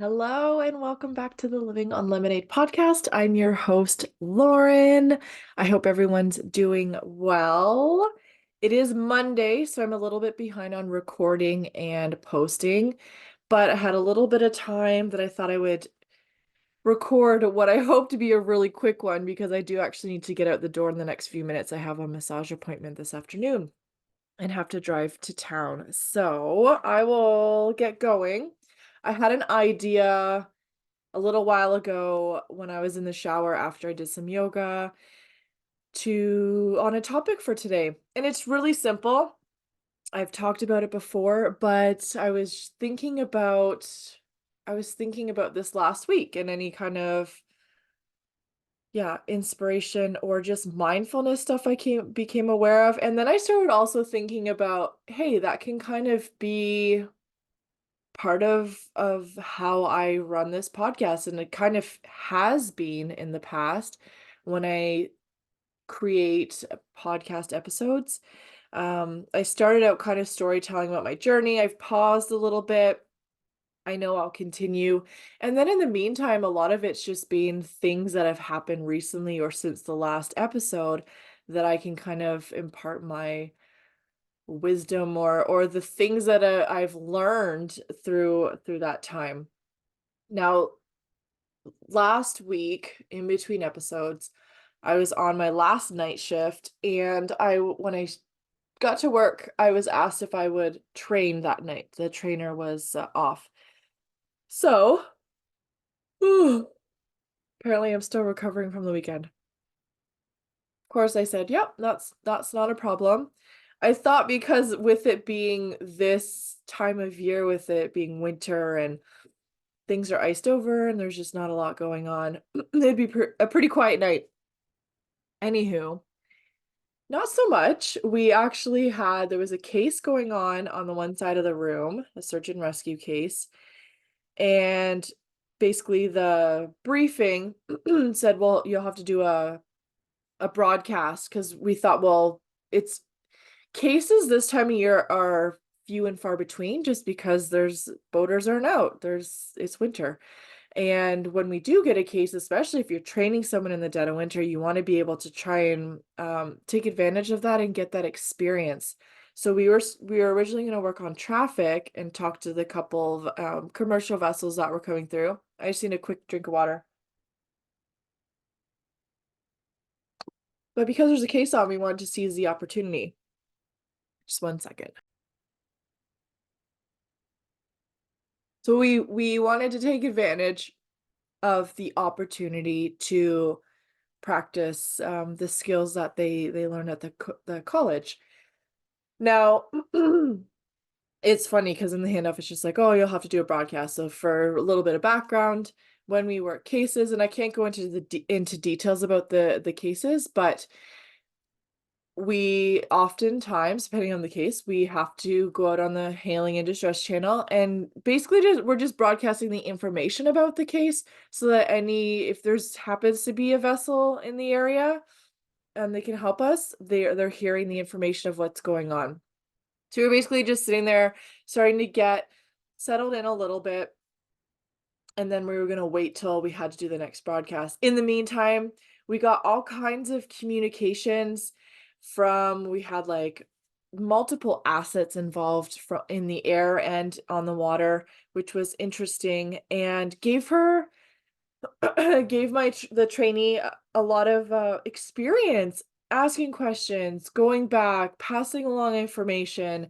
Hello and welcome back to the Living on Lemonade podcast. I'm your host, Lauren. I hope everyone's doing well. It is Monday, so I'm a little bit behind on recording and posting, but I had a little bit of time that I thought I would record what I hope to be a really quick one because I do actually need to get out the door in the next few minutes. I have a massage appointment this afternoon and have to drive to town. So I will get going. I had an idea a little while ago when I was in the shower after I did some yoga to on a topic for today. And it's really simple. I've talked about it before, but I was thinking about this last week and any kind of inspiration or just mindfulness stuff I became aware of. And then I started also thinking about, hey, that can kind of be part of how I run this podcast, and it kind of has been in the past when I create podcast episodes. I started out kind of storytelling about my journey. I've paused a little bit. I know I'll continue. And then in the meantime, a lot of it's just been things that have happened recently or since the last episode that I can kind of impart my wisdom or the things that I've learned through that time. Now, last week in between episodes, I was on my last night shift, and when I got to work, I was asked if I would train that night. The trainer was off. So, apparently I'm still recovering from the weekend. Of course, I said, "Yep, that's not a problem." I thought because with it being this time of year, with it being winter and things are iced over and there's just not a lot going on, it'd be a pretty quiet night. Anywho, not so much. There was a case going on the one side of the room, a search and rescue case. And basically the briefing said, well, you'll have to do a broadcast because we thought, well, it's cases this time of year are few and far between just because there's boaters aren't out. It's winter. And when we do get a case, especially if you're training someone in the dead of winter, you want to be able to try and take advantage of that and get that experience. So we were originally going to work on traffic and talk to the couple of commercial vessels that were coming through. I just need a quick drink of water. But because there's a case on, we wanted to seize the opportunity. Just 1 second. So we wanted to take advantage of the opportunity to practice the skills that they learn at the college. Now, it's funny because in the handoff it's just like, oh, you'll have to do a broadcast. So for a little bit of background, when we work cases, and I can't go into details about the cases, but we oftentimes, depending on the case, we have to go out on the hailing and distress channel, and basically we're just broadcasting the information about the case so that if there's happens to be a vessel in the area and they can help us, they're hearing the information of what's going on. So we're basically just sitting there starting to get settled in a little bit, and then we were going to wait till we had to do the next broadcast. In the meantime, we got all kinds of communications we had like multiple assets involved in the air and on the water, which was interesting, and gave the trainee a lot of experience asking questions, going back, passing along information.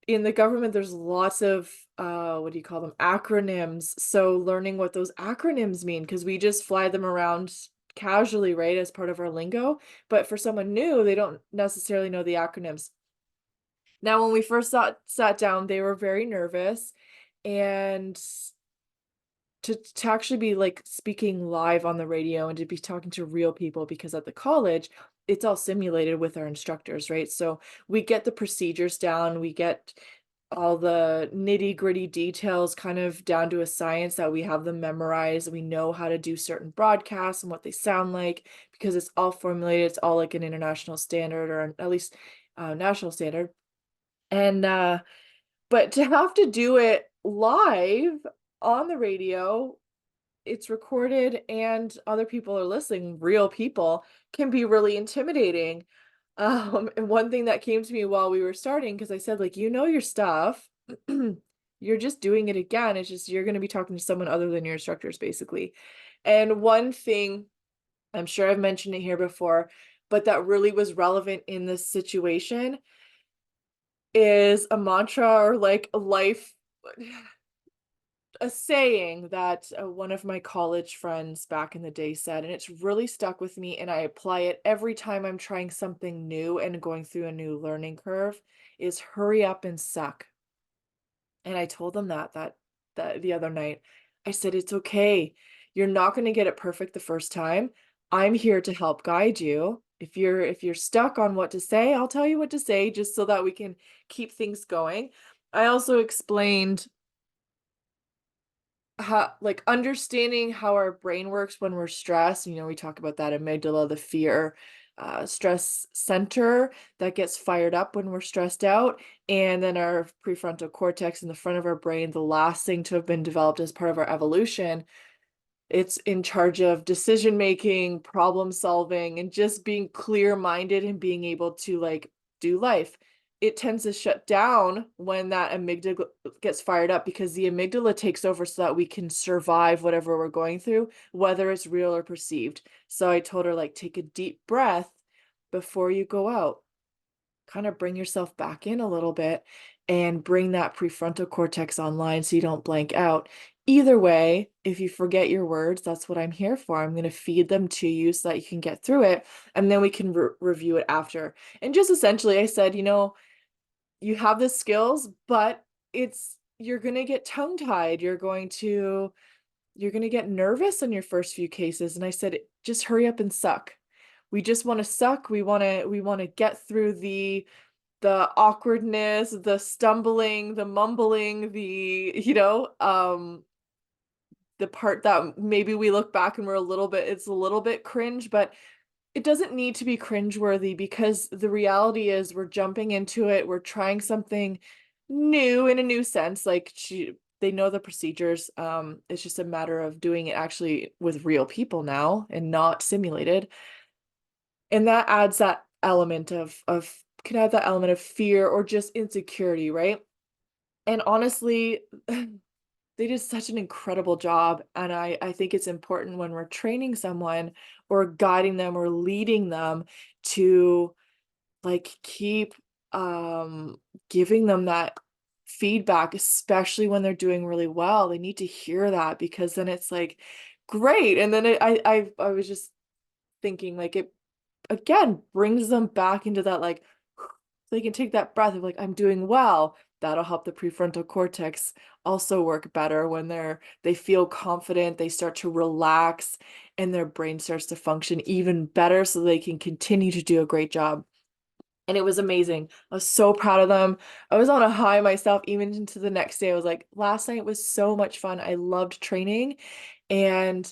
In the government, there's lots of what do you call them, acronyms. So learning what those acronyms mean, because we just fly them around casually, right, as part of our lingo, but for someone new, they don't necessarily know the acronyms. Now, when we first sat down, they were very nervous, and to actually be like speaking live on the radio and to be talking to real people, because at the college it's all simulated with our instructors, right? So we get the procedures down, we get all the nitty-gritty details kind of down to a science, that we have them memorized. We know how to do certain broadcasts and what they sound like because it's all formulated. It's all like an international standard, or at least national standard. And but to have to do it live on the radio, it's recorded and other people are listening, real people, can be really intimidating. And one thing that came to me while we were starting, because I said, like, you know your stuff. You're just doing it again. It's just you're going to be talking to someone other than your instructors, basically. And one thing, I'm sure I've mentioned it here before, but that really was relevant in this situation is a mantra or like a life, a saying that one of my college friends back in the day said, and it's really stuck with me. And I apply it every time I'm trying something new and going through a new learning curve is hurry up and suck. And I told them that the other night. I said, it's okay. You're not going to get it perfect the first time. I'm here to help guide you. If you're stuck on what to say, I'll tell you what to say just so that we can keep things going. I also explained how, like, understanding how our brain works when we're stressed. We talk about that amygdala, the fear stress center that gets fired up when we're stressed out, and then our prefrontal cortex in the front of our brain, the last thing to have been developed as part of our evolution. It's in charge of decision making, problem solving, and just being clear minded and being able to like do life. It tends to shut down when that amygdala gets fired up because the amygdala takes over so that we can survive whatever we're going through, whether it's real or perceived. So I told her, like, take a deep breath before you go out, kind of bring yourself back in a little bit and bring that prefrontal cortex online so you don't blank out. Either way, if you forget your words, that's what I'm here for. I'm going to feed them to you so that you can get through it, and then we can review it after. And just essentially, I said, you have the skills, but you're going to get tongue tied. You're going to get nervous on your first few cases. And I said, just hurry up and suck. We just want to suck. We want to get through the awkwardness, the stumbling, the mumbling, the part that maybe we look back and it's a little bit cringe, but it doesn't need to be cringeworthy because the reality is we're jumping into it. We're trying something new in a new sense. Like they know the procedures. It's just a matter of doing it actually with real people now and not simulated. And that adds that element of can add that element of fear or just insecurity, right? And honestly, they did such an incredible job. And I think it's important when we're training someone or guiding them or leading them to like keep giving them that feedback, especially when they're doing really well. They need to hear that because then it's like great. And then I was just thinking like it again brings them back into that like they can take that breath of like I'm doing well. That'll help the prefrontal cortex also work better when they feel confident, they start to relax, and their brain starts to function even better so they can continue to do a great job. And it was amazing. I was so proud of them. I was on a high myself even into the next day. I was like, last night was so much fun. I loved training and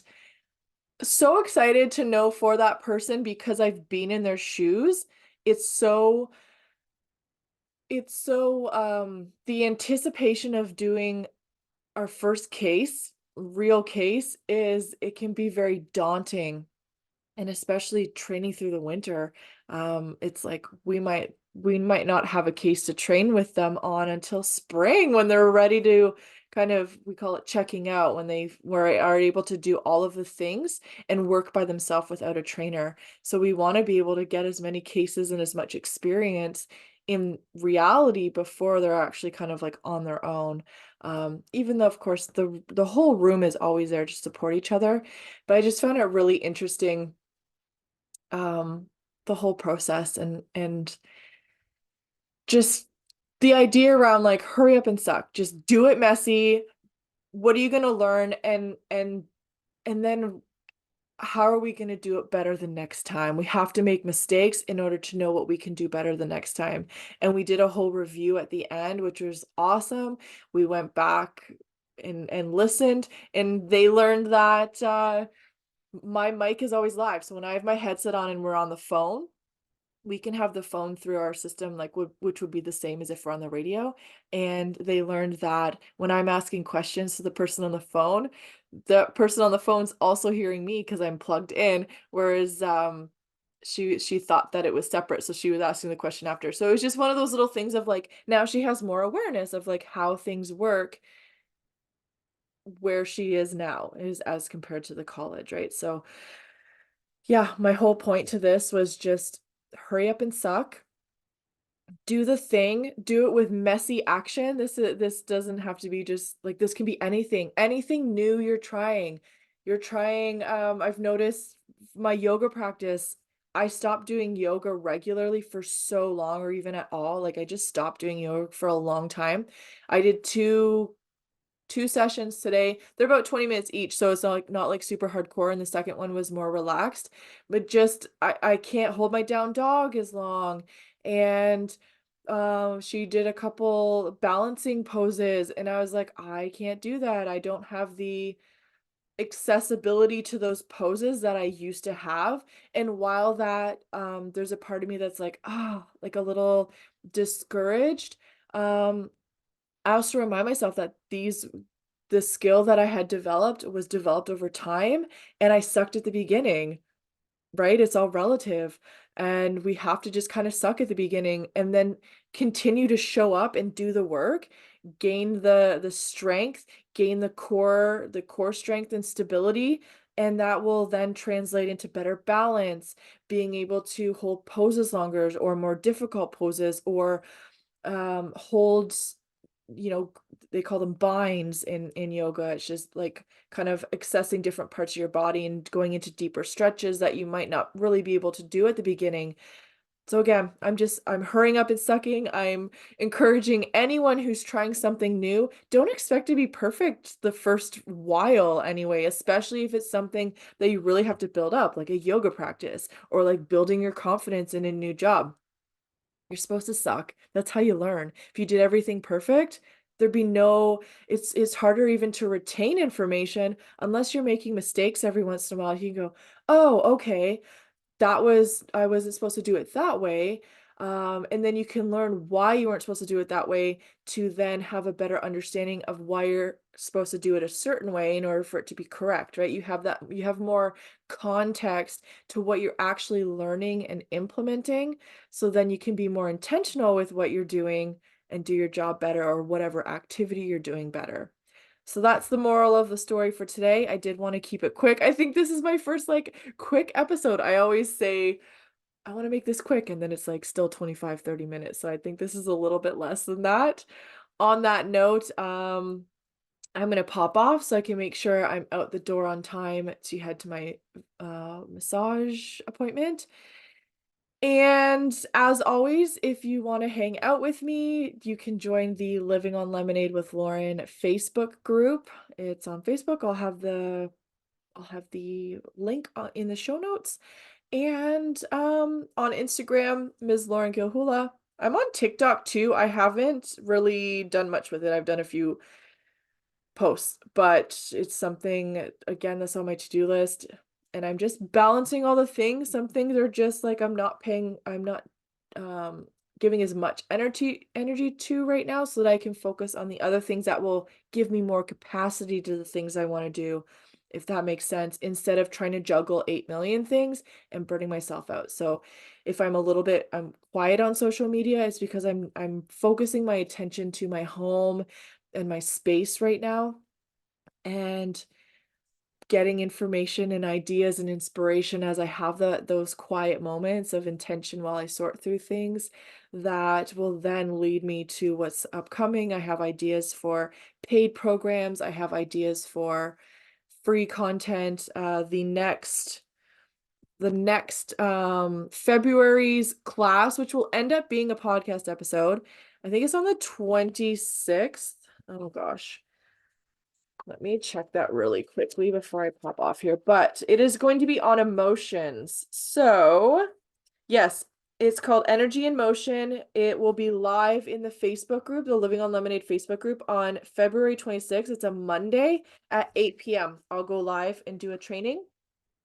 so excited to know for that person because I've been in their shoes. It's so the anticipation of doing our first case, real case, is it can be very daunting, and especially training through the winter. It's like we might not have a case to train with them on until spring when they're ready to kind of, we call it checking out, when they are able to do all of the things and work by themselves without a trainer. So we want to be able to get as many cases and as much experience in reality before they're actually kind of like on their own. Even though of course the whole room is always there to support each other, but I just found it really interesting, um the whole process, and just the idea around like hurry up and suck, just do it messy. What are you going to learn, and then how are we going to do it better the next time? We have to make mistakes in order to know what we can do better the next time. And we did a whole review at the end, which was awesome. We went back and listened, and they learned that my mic is always live. So when I have my headset on and we're on the phone, we can have the phone through our system, like, which would be the same as if we're on the radio. And they learned that when I'm asking questions to the person on the phone's also hearing me because I'm plugged in. Whereas she thought that it was separate, so she was asking the question after. So it was just one of those little things of like, now she has more awareness of like how things work where she is now is as compared to the college, right? So yeah, my whole point to this was just hurry up and suck, do the thing, do it with messy action. This doesn't have to be just like, this can be anything new you're trying. I've noticed my yoga practice. I stopped doing yoga regularly for so long, or even at all. Like I just stopped doing yoga for a long time. I did two sessions today. They're about 20 minutes each, so it's not like super hardcore, and the second one was more relaxed. But just I can't hold my down dog as long. And she did a couple balancing poses, and I was like, I can't do that. I don't have the accessibility to those poses that I used to have. And while that there's a part of me that's like, oh, like a little discouraged. I also remind myself that the skill that I had developed was developed over time, and I sucked at the beginning, right? It's all relative, and we have to just kind of suck at the beginning and then continue to show up and do the work, gain the strength, gain the core strength and stability, and that will then translate into better balance, being able to hold poses longer or more difficult poses, or holds, they call them binds in yoga. It's just like kind of accessing different parts of your body and going into deeper stretches that you might not really be able to do at the beginning. So again, I'm hurrying up and sucking. I'm encouraging anyone who's trying something new, don't expect to be perfect the first while anyway, especially if it's something that you really have to build up, like a yoga practice or like building your confidence in a new job. You're supposed to suck. That's how you learn. If you did everything perfect, there'd be no it's harder even to retain information unless you're making mistakes every once in a while. You can go, "Oh, okay, I wasn't supposed to do it that way." And then you can learn why you weren't supposed to do it that way to then have a better understanding of why you're supposed to do it a certain way in order for it to be correct, right? You have more context to what you're actually learning and implementing. So then you can be more intentional with what you're doing and do your job better, or whatever activity you're doing better. So that's the moral of the story for today. I did want to keep it quick. I think this is my first like quick episode. I always say I want to make this quick, and then it's like still 25-30 minutes. So I think this is a little bit less than that. On that note, I'm gonna pop off so I can make sure I'm out the door on time to head to my massage appointment. And as always, if you want to hang out with me, you can join the Living on Lemonade with Lauren Facebook group. It's on Facebook. I'll have the link in the show notes. And on Instagram, Ms. Lauren Gilhula. I'm on TikTok too. I haven't really done much with it. I've done a few posts, but it's something, again, that's on my to-do list, and I'm just balancing all the things. Some things are just like I'm not um giving as much energy to right now, so that I can focus on the other things that will give me more capacity to the things I want to do, if that makes sense, instead of trying to juggle 8 million things and burning myself out. So if I'm quiet on social media, it's because I'm focusing my attention to my home and my space right now, and getting information and ideas and inspiration as I have those quiet moments of intention while I sort through things that will then lead me to what's upcoming. I have ideas for paid programs. I have ideas for free content. The next February's class, which will end up being a podcast episode. I think it's on the 26th. Oh gosh. Let me check that really quickly before I pop off here. But it is going to be on emotions. So, yes, it's called Energy in Motion. It will be live in the Facebook group, the Living on Lemonade Facebook group, on February 26th. It's a Monday at 8 p.m. I'll go live and do a training.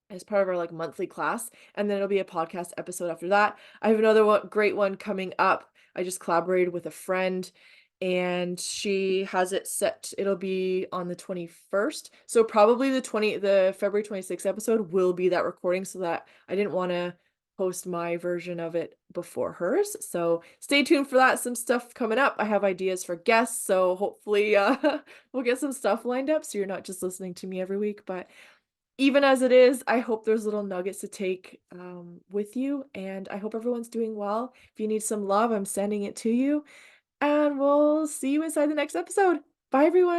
as part of our, like, monthly class, and then it'll be a podcast episode after that. I have another great one coming up. I just collaborated with a friend, and she has it set it'll be on the 21st, so probably the February 26th episode will be that recording, so that I didn't wanna post my version of it before hers, so stay tuned for that, some stuff coming up. I have ideas for guests, so hopefully, we'll get some stuff lined up so you're not just listening to me every week, but even as it is, I hope there's little nuggets to take, with you, and I hope everyone's doing well. If you need some love, I'm sending it to you, and we'll see you inside the next episode. Bye, everyone.